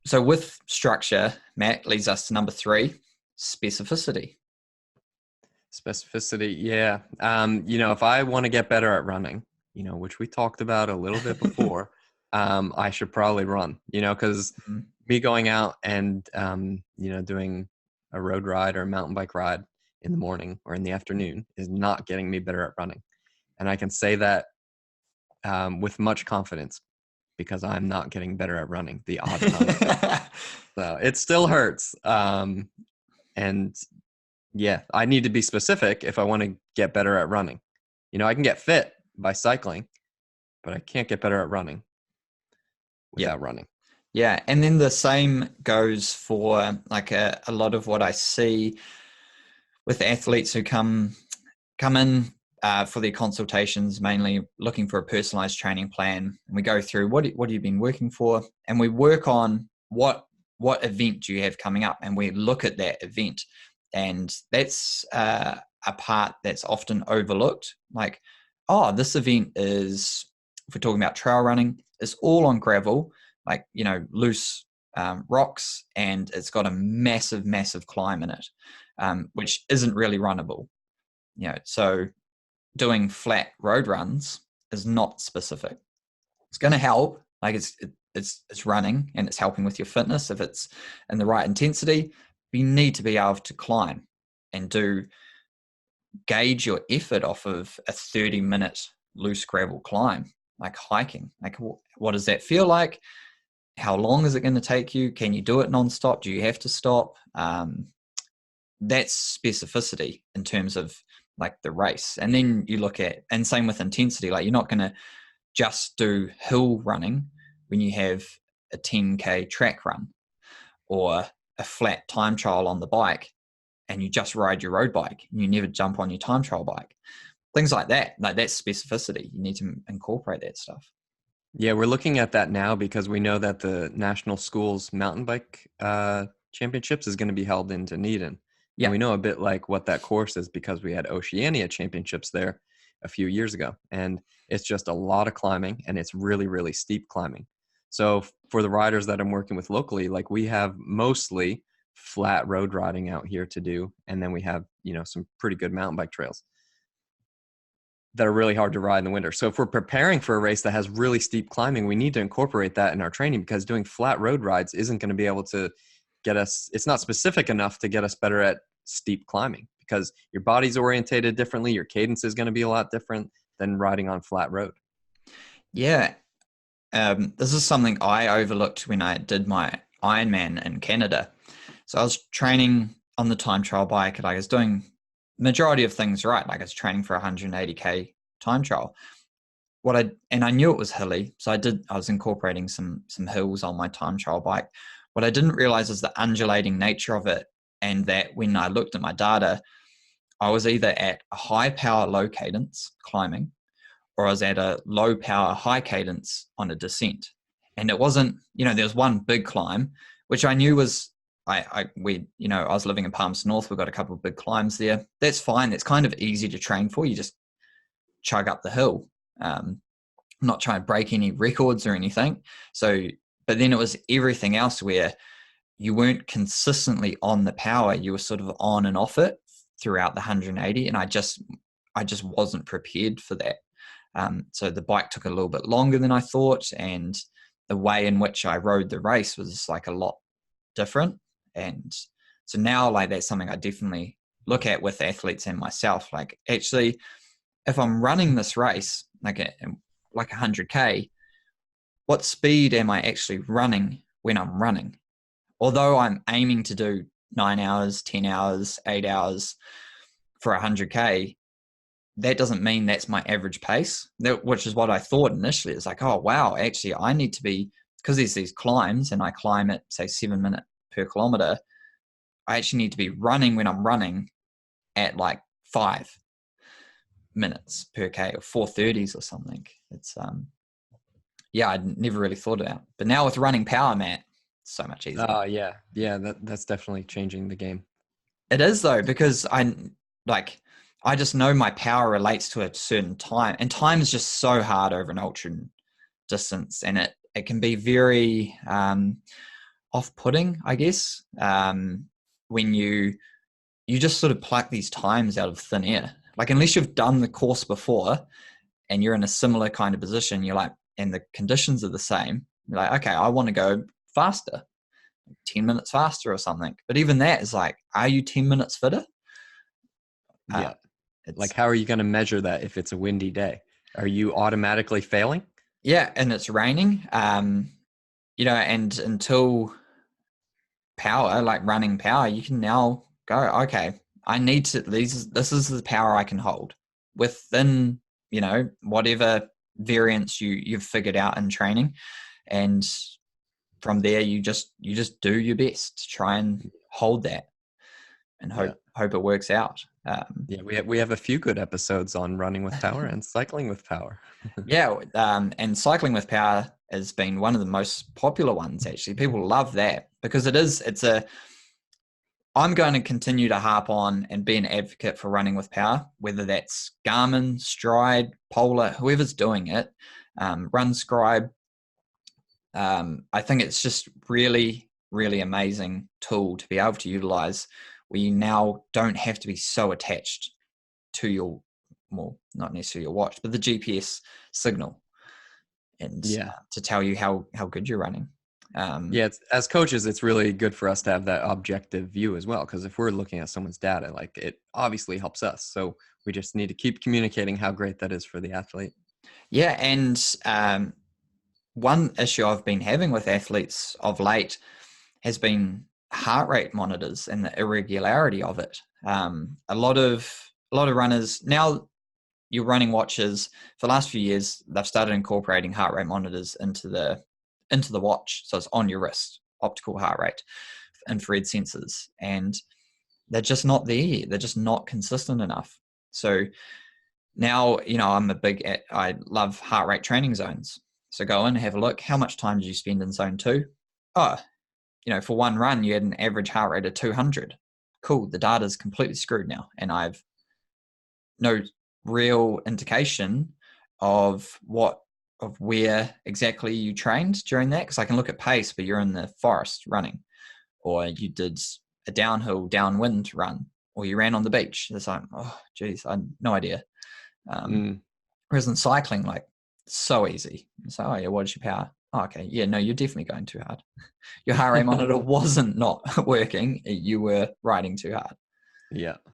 So with structure, Matt, leads us to number 3, specificity. Specificity, yeah. If I want to get better at running, which we talked about a little bit before, I should probably run, because Mm. me going out and, doing a road ride or a mountain bike ride in the morning or in the afternoon is not getting me better at running. And I can say that with much confidence because I'm not getting better at running the odd times. So it still hurts. And yeah, I need to be specific if I want to get better at running. I can get fit by cycling, but I can't get better at running Yeah. without running. Yeah. And then the same goes for like a lot of what I see with athletes who come in for their consultations, mainly looking for a personalized training plan. And we go through what have you been working for, and we work on what event do you have coming up, and we look at that event, and that's a part that's often overlooked. Like, oh, this event is, if we're talking about trail running, is all on gravel, like loose rocks, and it's got a massive climb in it, which isn't really runnable. So doing flat road runs is not specific. It's going to help, like it's running and it's helping with your fitness if it's in the right intensity. But you need to be able to climb and gauge your effort off of a 30-minute loose gravel climb, like hiking. Like, what does that feel like? How long is it going to take you? Can you do it nonstop? Do you have to stop? That's specificity in terms of like the race. And then you look at, and same with intensity, like you're not going to just do hill running when you have a 10K track run or a flat time trial on the bike and you just ride your road bike and you never jump on your time trial bike. Things like that. Like, that's specificity. You need to incorporate that stuff. Yeah, we're looking at that now because we know that the National Schools Mountain Bike Championships is going to be held in Dunedin. And Yeah. we know a bit like what that course is because we had Oceania Championships there a few years ago. And it's just a lot of climbing and it's really, really steep climbing. So for the riders that I'm working with locally, like we have mostly flat road riding out here to do. And then we have, some pretty good mountain bike trails that are really hard to ride in the winter. So if we're preparing for a race that has really steep climbing, we need to incorporate that in our training because doing flat road rides isn't going to be able to get us, it's not specific enough to get us better at steep climbing because your body's orientated differently. Your cadence is going to be a lot different than riding on flat road. Yeah. This is something I overlooked when I did my Ironman in Canada. So I was training on the time trial bike, and I was doing majority of things right. Like, I was training for 180K time trial. And I knew it was hilly, so I was incorporating some hills on my time trial bike. What I didn't realize is the undulating nature of it, and that when I looked at my data, I was either at a high power, low cadence climbing, or I was at a low power, high cadence on a descent. And it wasn't, there was one big climb, which I knew was, I was living in Palms North. We've got a couple of big climbs there. That's fine. It's kind of easy to train for. You just chug up the hill. Not trying to break any records or anything. So, but then it was everything else where you weren't consistently on the power. You were sort of on and off it throughout the 180. And I just wasn't prepared for that. So the bike took a little bit longer than I thought. And the way in which I rode the race was like a lot different. And so now, like, that's something I definitely look at with athletes and myself. Like, actually, if I'm running this race, like 100K, what speed am I actually running when I'm running? Although I'm aiming to do 9 hours, 10 hours, 8 hours for 100K, that doesn't mean that's my average pace, which is what I thought initially. It's like, oh, wow, actually, I need to be, because there's these climbs and I climb at, say, 7 minutes per kilometer, I actually need to be running when I'm running at like 5 minutes per K or 4:30s or something. It's, yeah, I'd never really thought of that. But now with running power, Matt, it's so much easier. Oh yeah. Yeah. That's definitely changing the game. It is, though, because I just know my power relates to a certain time, and time is just so hard over an ultra distance, and it can be very off-putting, I guess, when you just sort of pluck these times out of thin air. Like, unless you've done the course before and you're in a similar kind of position, you're like, and the conditions are the same, you're like, okay, I want to go faster, 10 minutes faster or something. But even that is like, are you 10 minutes fitter? Yeah. Like, It's, how are you going to measure that if it's a windy day? Are you automatically failing? yeah, and it's raining, and until power, like running power, you can now go, okay, I need to, this is the power I can hold within, whatever variance you've figured out in training. And from there, you just do your best to try and hold that and Yeah. hope it works out. Yeah, we have a few good episodes on running with power and cycling with power. Yeah, and cycling with power has been one of the most popular ones. Actually, people love that because I'm going to continue to harp on and be an advocate for running with power, whether that's Garmin, Stride, Polar, whoever's doing it, Run Scribe. I think it's just really, really amazing tool to be able to utilize. We now don't have to be so attached to your, well, not necessarily your watch, but the GPS signal, and Yeah. to tell you how good you're running. Yeah, as coaches, it's really good for us to have that objective view as well. Because if we're looking at someone's data, like, it obviously helps us. So we just need to keep communicating how great that is for the athlete. Yeah, and one issue I've been having with athletes of late has been heart rate monitors and the irregularity of it. A lot of runners now, your running watches for the last few years, they've started incorporating heart rate monitors into the watch, so it's on your wrist, optical heart rate, infrared sensors, and they're just not there. They're just not consistent enough. So now, I love heart rate training zones. So go in, have a look. How much time did you spend in zone 2? Oh, for one run, you had an average heart rate of 200. Cool. The data's completely screwed now. And I've no real indication of where exactly you trained during that. Because I can look at pace, but you're in the forest running, or you did a downhill, downwind run, or you ran on the beach. It's like, oh, geez, I had no idea. Whereas in cycling, like, so easy. So, oh yeah, what is your power? Oh, okay, yeah, no, you're definitely going too hard. Your heart rate monitor wasn't not working. You were riding too hard. Yeah.